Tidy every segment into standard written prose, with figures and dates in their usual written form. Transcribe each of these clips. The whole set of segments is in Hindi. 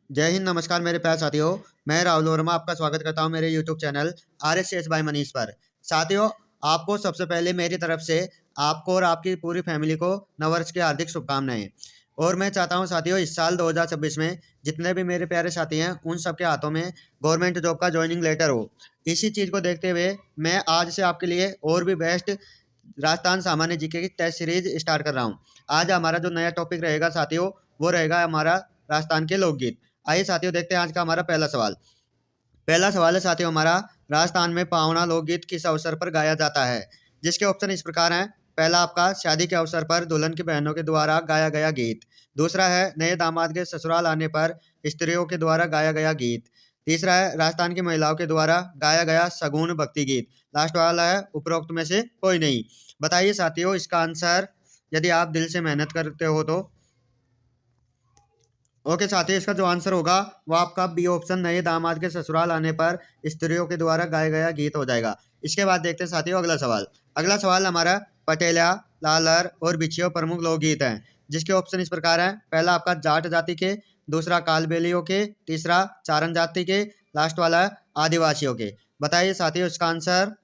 जय हिंद, नमस्कार मेरे प्यारे साथियों। मैं राहुल वर्मा आपका स्वागत करता हूं मेरे YouTube channel RSCS by Manish पर। साथियों, आपको सबसे पहले मेरी तरफ से आपको और आपकी पूरी फैमिली को नववर्ष की हार्दिक शुभकामनाएं। और मैं चाहता हूं साथियों, इस साल 2026 में जितने भी मेरे प्यारे साथी हैं उन सबके हाथों में गवर्नमेंट जॉब का ज्वाइनिंग लेटर हो। इसी चीज़ को देखते हुए मैं आज से आपके लिए और भी बेस्ट राजस्थान सामान्य जीके की टेस्ट सीरीज स्टार्ट कर रहा हूँ। आज हमारा जो नया टॉपिक रहेगा साथियों, वो रहेगा हमारा राजस्थान के लोकगीत। आइए साथियों, देखते हैं आज का हमारा पहला सवाल। पहला सवाल है साथियों हमारा, राजस्थान में पावना लोकगीत किस अवसर पर गाया जाता है? जिसके ऑप्शन इस प्रकार हैं। पहला आपका शादी के अवसर पर दुल्हन की बहनों के द्वारा गाया गया गीत। दूसरा है नए दामाद के ससुराल आने पर स्त्रियों के द्वारा गाया गया गीत। तीसरा है राजस्थान की महिलाओं के द्वारा गाया गया सगुन भक्ति गीत। लास्ट वाला है उपरोक्त में से कोई नहीं। बताइए साथियों इसका आंसर, यदि आप दिल से मेहनत करते हो तो। ओके साथियों, इसका जो आंसर होगा वो आपका बी ऑप्शन, नए दामाद के ससुराल आने पर स्त्रियों के द्वारा गाया गया गीत हो जाएगा। इसके बाद देखते हैं साथियों अगला सवाल। अगला सवाल हमारा पटेला, लालर और बिछियो प्रमुख लोकगीत हैं। जिसके ऑप्शन इस प्रकार हैं। पहला आपका जाट जाति के, दूसरा कालबेलियों के, तीसरा चारण जाति के, लास्ट वाला है आदिवासियों के। बताइए साथियों इसका आंसर।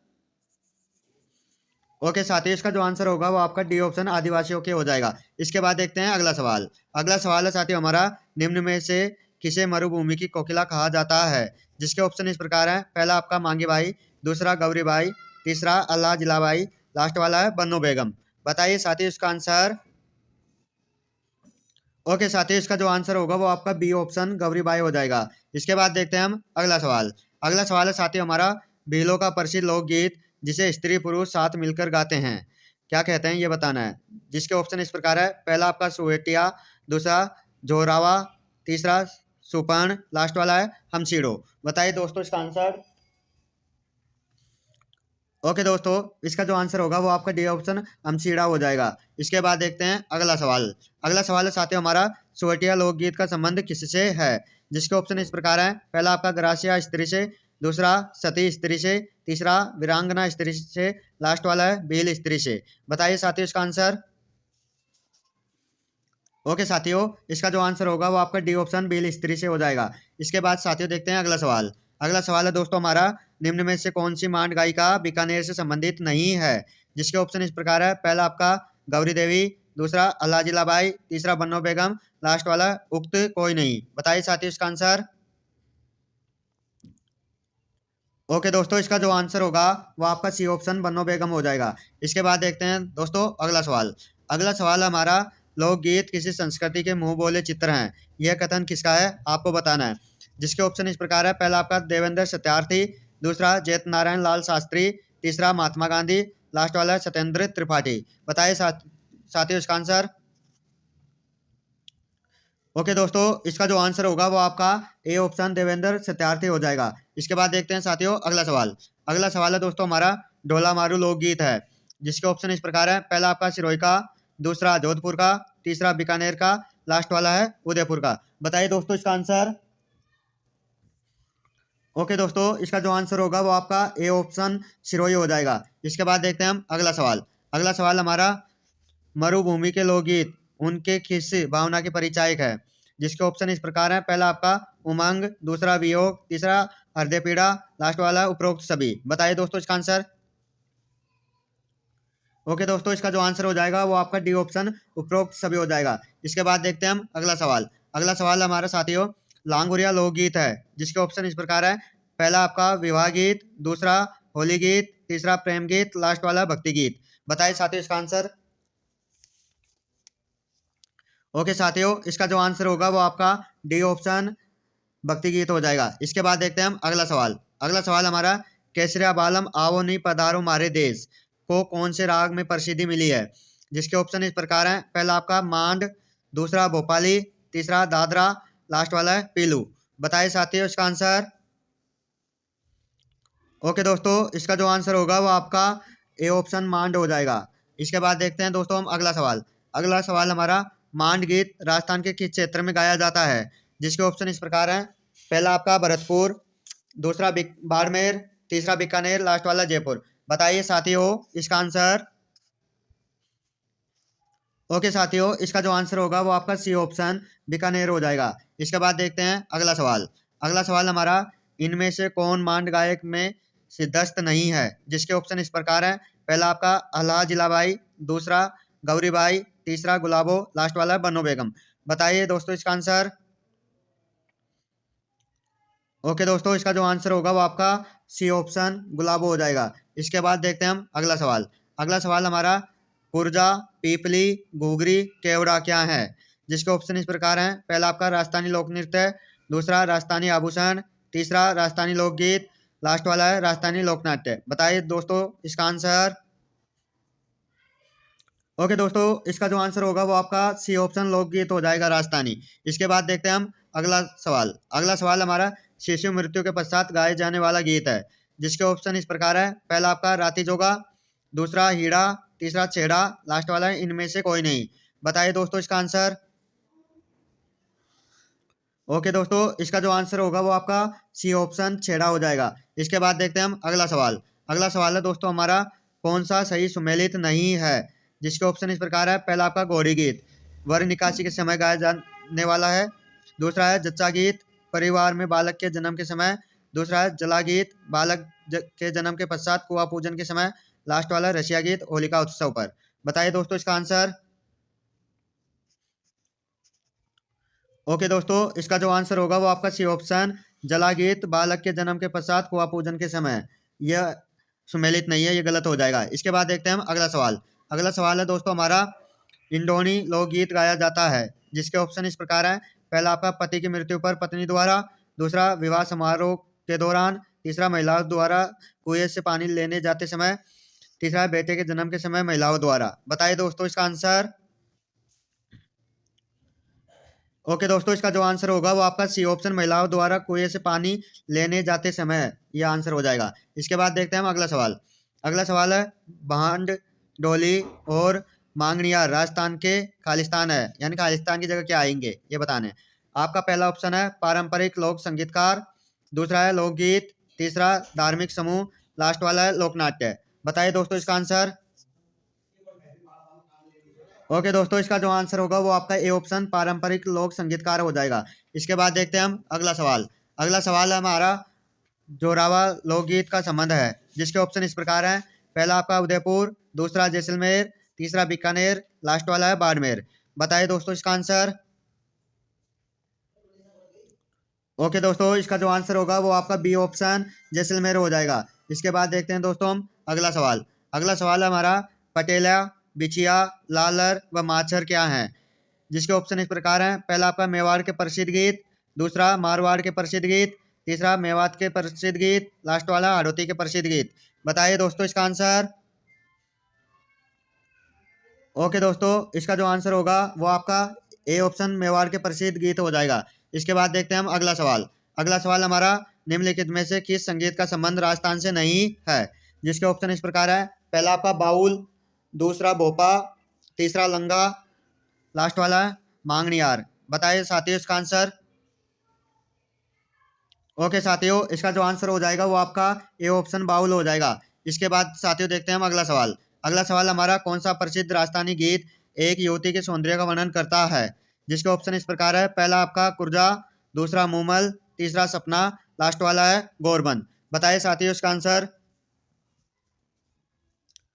ओके साथियों, इसका जो आंसर होगा वो आपका डी ऑप्शन, आदिवासियों के हो जाएगा। इसके बाद देखते हैं अगला सवाल। अगला सवाल है साथियों हमारा, निम्न में से किसे मरुभूमि की कोकिला कहा जाता है? जिसके ऑप्शन इस प्रकार हैं। पहला आपका मांगी बाई, दूसरा गौरी बाई, तीसरा अल्लाह जिलाबाई, लास्ट वाला है बन्नो बेगम। बताइए साथियों इसका आंसर। ओके साथियों, इसका जो आंसर होगा वो आपका बी ऑप्शन, गौरी बाई हो जाएगा। इसके बाद देखते हैं हम अगला सवाल। अगला सवाल है साथियों हमारा, भीलों का प्रसिद्ध लोकगीत जिसे स्त्री पुरुष साथ मिलकर गाते हैं, क्या कहते हैं ये बताना है। जिसके ऑप्शन इस प्रकार है। पहला आपका सुवेटिया, दूसरा जोरावा, तीसरा सुपर्ण, लास्ट वाला है हमसीड़ो। बताइए दोस्तों इसका आंसर। ओके दोस्तों, इसका जो आंसर होगा वो आपका डी ऑप्शन, अमसीड़ा हो जाएगा। इसके बाद देखते हैं अगला सवाल। अगला सवाल है साथियों हमारा, सोटिया लोकगीत का संबंध किससे है? जिसके ऑप्शन इस प्रकार हैं। पहला आपका ग्रासिया स्त्री से, दूसरा सती स्त्री से, तीसरा वीरांगना स्त्री से, लास्ट वाला है भील स्त्री से। बताइए साथियों इसका आंसर। ओके साथियों, इसका जो आंसर होगा वो आपका डी ऑप्शन, भील स्त्री से हो जाएगा। इसके बाद साथियों देखते हैं अगला सवाल। अगला सवाल है दोस्तों हमारा, निम्न में से कौन सी मांड गायिका बीकानेर से संबंधित नहीं है? जिसके ऑप्शन इस प्रकार है। पहला आपका गौरी देवी, दूसरा अल्लाह जिलाबाई, तीसरा बन्नो बेगम, लास्ट वाला उक्त कोई नहीं। बताइए साथियों इसका आंसर। ओके दोस्तों, इसका जो आंसर होगा वो आपका सी ऑप्शन, बन्नो बेगम हो जाएगा। इसके बाद देखते हैं दोस्तों अगला सवाल। अगला सवाल हमारा, लोकगीत किसी संस्कृति के मुंह बोले चित्र हैं, यह कथन किसका है आपको बताना है। जिसके ऑप्शन इस प्रकार है। पहला आपका देवेंद्र सत्यार्थी, दूसरा जयत नारायण लाल शास्त्री, तीसरा महात्मा गांधी, लास्ट वाला है सत्येंद्र त्रिपाठी। बताइए साथियों इसका आंसर। ओके दोस्तों, इसका जो आंसर होगा वो आपका ए ऑप्शन, देवेंद्र सत्यार्थी हो जाएगा। इसके बाद देखते हैं साथियों अगला सवाल। अगला सवाल है दोस्तों हमारा, ढोला मारू लोकगीत है। जिसके ऑप्शन इस प्रकार है। पहला आपका सिरोही का, दूसरा जोधपुर का, तीसरा बीकानेर का, लास्ट वाला है उदयपुर का। बताइए दोस्तों इसका आंसर। ओके दोस्तों, इसका जो आंसर होगा वो आपका ए ऑप्शन, सिरोही हो जाएगा। इसके बाद देखते हैं हम अगला सवाल। अगला सवाल हमारा, मरुभूमि के लोकगीत उनके किस भावना के परिचायक है? जिसके ऑप्शन इस प्रकार हैं। पहला आपका उमंग, दूसरा वियोग, तीसरा हृदय पीड़ा, लास्ट वाला उपरोक्त सभी। बताइए दोस्तों इसका आंसर। ओके दोस्तों, इसका जो आंसर हो जाएगा वो आपका डी ऑप्शन, उपरोक्त सभी हो जाएगा। इसके बाद देखते हैं हम अगला सवाल। अगला सवाल हमारा साथियों, लांगुरिया लोकगीत है। जिसके ऑप्शन इस प्रकार है। पहला आपका विवाह गीत, दूसरा होली गीत, तीसरा प्रेम गीत, लास्ट वाला भक्ति गीत। बताइए साथियों इसका आंसर। ओके साथियों, इसका जो आंसर होगा वो आपका डी ऑप्शन, भक्ति गीत हो जाएगा। इसके बाद देखते हैं हम अगला सवाल। अगला सवाल हमारा, केसरिया बालम आओ नी पधारो मारे देश को कौन से राग में प्रसिद्धि मिली है? जिसके ऑप्शन इस प्रकार हैं। पहला आपका मांड, दूसरा भोपाली, तीसरा दादरा, लास्ट वाला है पीलू। बताइए साथियों इसका आंसर। ओके दोस्तों, इसका जो आंसर होगा वो आपका ए ऑप्शन, मांड हो जाएगा। इसके बाद देखते हैं दोस्तों हम अगला सवाल। अगला सवाल हमारा, मांड गीत राजस्थान के किस क्षेत्र में गाया जाता है? जिसके ऑप्शन इस प्रकार हैं। पहला आपका भरतपुर, दूसरा बाड़मेर, तीसरा बीकानेर, लास्ट वाला जयपुर। बताइए साथियों इसका आंसर। ओके साथियों, इसका जो आंसर होगा वो आपका सी ऑप्शन बीकानेर हो जाएगा। इसके बाद देखते हैं अगला सवाल। अगला सवाल हमारा, इनमें से कौन मांड गायक में सिद्धस्त नहीं है? जिसके ऑप्शन इस प्रकार हैं। पहला आपका अल्लाह जिलाबाई, दूसरा गौरीबाई, तीसरा गुलाबो, लास्ट वाला है बनो बेगम। बताइए दोस्तों इसका आंसर। ओके दोस्तों, इसका जो आंसर होगा वो आपका सी ऑप्शन गुलाबो हो जाएगा। इसके बाद देखते हैं हम अगला सवाल। अगला सवाल हमारा, पुरजा, पीपली, घुघरी, केवड़ा क्या है? जिसके ऑप्शन इस प्रकार हैं। पहला आपका राजस्थानी लोक नृत्य, दूसरा राजस्थानी आभूषण, तीसरा राजस्थानी लोकगीत, लास्ट वाला है राजस्थानी लोकनाट्य। बताइए दोस्तों इसका आंसर। ओके दोस्तों, इसका जो आंसर होगा वो आपका सी ऑप्शन लोकगीत हो जाएगा, राजस्थानी। इसके बाद देखते हैं हम अगला सवाल। अगला सवाल हमारा, शिशु मृत्यु के पश्चात गाए जाने वाला गीत है। जिसके ऑप्शन इस प्रकार है। पहला आपका राती जोगा, दूसरा हीड़ा, तीसरा छेड़ा, लास्ट वाला है इनमें से कोई नहीं। बताइए दोस्तों इसका आंसर। ओके दोस्तों, इसका जो आंसर होगा वो आपका सी ऑप्शन छेड़ा हो जाएगा। इसके बाद देखते हैं हम अगला सवाल। अगला सवाल है दोस्तों हमारा, कौन सा सही सुमेलित नहीं है? जिसके ऑप्शन इस प्रकार है। पहला आपका गौरी गीत, वर निकासी के समय गाया जाने वाला है। दूसरा है जच्चा गीत, परिवार में बालक के जन्म के समय। दूसरा है जला गीत, बालक के जन्म के पश्चात कुआं पूजन के समय। लास्ट वाला रशिया गीत, होलिका उत्सव पर। बताइए दोस्तों इसका आंसर। ओके दोस्तों, इसका जो आंसर होगा वो आपका सी ऑप्शन जला गीत, बालक के जन्म के पश्चात कुआं पूजन के समय। यह सुमेलित नहीं है, ये गलत हो जाएगा। इसके बाद देखते हैं हम अगला सवाल। अगला सवाल है दोस्तों हमारा, इंडोनी लोकगीत गाया जाता है। जिसके ऑप्शन इस प्रकार है। पहला आपका पति की मृत्यु पर पत्नी द्वारा, दूसरा विवाह समारोह के दौरान, तीसरा महिलाओं द्वारा कुएं से पानी लेने जाते समय, तीसरा बेटे के जन्म के समय महिलाओं द्वारा। बताइए दोस्तों इसका आंसर। ओके दोस्तों, इसका जो आंसर होगा वो आपका सी ऑप्शन महिलाओं द्वारा कुएं से पानी लेने जाते समय, यह आंसर हो जाएगा। इसके बाद देखते हैं हम अगला सवाल। अगला सवाल है, भांड, डोली और मांगनियार राजस्थान के खालिस्तान है, यानी खालिस्तान की जगह क्या आएंगे ये बताने। आपका पहला ऑप्शन है पारंपरिक लोक संगीतकार, दूसरा है लोकगीत, तीसरा धार्मिक समूह, लास्ट वाला है लोकनाट्य। बताइए दोस्तों इसका आंसर। ओके दोस्तों, इसका जो आंसर होगा वो आपका ए ऑप्शन पारंपरिक लोक संगीतकार हो जाएगा। इसके बाद देखते हैं हम अगला सवाल। अगला सवाल है हमारा, जोरावा लोकगीत का संबंध है। जिसके ऑप्शन इस प्रकार हैं। पहला आपका उदयपुर, दूसरा जैसलमेर, तीसरा बीकानेर, लास्ट वाला है बाड़मेर। बताइए दोस्तों इसका आंसर। ओके दोस्तों, इसका जो आंसर होगा वो आपका बी ऑप्शन जैसलमेर हो जाएगा। इसके बाद देखते हैं दोस्तों हम अगला सवाल। अगला सवाल है हमारा, पटेला, बिछिया, लालर व माछर क्या हैं? जिसके ऑप्शन इस प्रकार हैं। पहला आपका मेवाड़ के प्रसिद्ध गीत, दूसरा मारवाड़ के प्रसिद्ध गीत, तीसरा मेवात के प्रसिद्ध गीत, लास्ट वाला हाड़ौती के प्रसिद्ध गीत। बताइए दोस्तों इसका आंसर। ओके दोस्तों, इसका जो आंसर होगा वो आपका ए ऑप्शन मेवाड़ के प्रसिद्ध गीत हो जाएगा। इसके बाद देखते हैं हम अगला सवाल। अगला सवाल हमारा, निम्नलिखित में से किस संगीत का संबंध राजस्थान से नहीं है? जिसके ऑप्शन इस प्रकार है। पहला आपका बाउल, दूसरा भोपा, तीसरा लंगा, लास्ट वाला है मांगनियार। बताइए साथियों इसका आंसर। ओके साथियों, इसका जो आंसर हो जाएगा वो आपका ए ऑप्शन बाउल हो जाएगा। इसके बाद साथियों देखते हैं हम अगला सवाल। अगला सवाल हमारा, कौन सा प्रसिद्ध राजस्थानी गीत एक युवती के सौंदर्य का वर्णन करता है? जिसके ऑप्शन इस प्रकार है। पहला आपका कुर्जा, दूसरा मूमल, तीसरा सपना, लास्ट वाला है गोरबंद। बताइए साथियों इसका आंसर।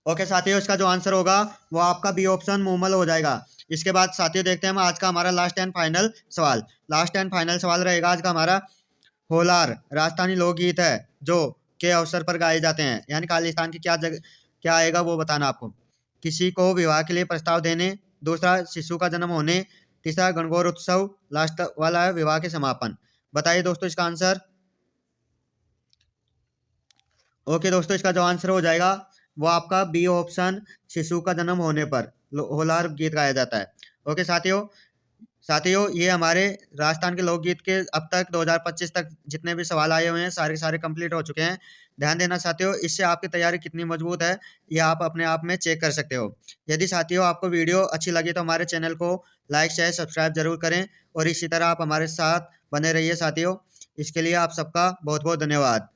ओके साथियों, इसका जो आंसर होगा वो आपका बी ऑप्शन मूमल हो जाएगा। इसके बाद साथियों देखते हैं हम आज का हमारा लास्ट एंड फाइनल सवाल। लास्ट एंड फाइनल सवाल रहेगा आज का हमारा, होलार राजस्थानी लोकगीत है जो के अवसर पर गाए जाते हैं, यानी खालिस्तान की क्या जगह क्या आएगा वो बताना आपको। किसी को विवाह के लिए प्रस्ताव देने, दूसरा शिशु का जन्म होने, तीसरा गणगौर उत्सव, लास्ट वाला है विवाह के समापन। बताइए दोस्तों इसका आंसर। ओके दोस्तों, इसका जो आंसर हो जाएगा वो आपका बी ऑप्शन शिशु का जन्म होने पर होलार गीत गाया जाता है। ओके साथियों ये हमारे राजस्थान के लोकगीत के अब तक 2025 तक जितने भी सवाल आए हुए हैं सारे के सारे कंप्लीट हो चुके हैं। ध्यान देना साथियों, इससे आपकी तैयारी कितनी मजबूत है ये आप अपने आप में चेक कर सकते हो। यदि साथियों आपको वीडियो अच्छी लगी तो हमारे चैनल को लाइक शेयर सब्सक्राइब जरूर करें और इसी तरह आप हमारे साथ बने रहिए साथियों। इसके लिए आप सबका बहुत बहुत धन्यवाद।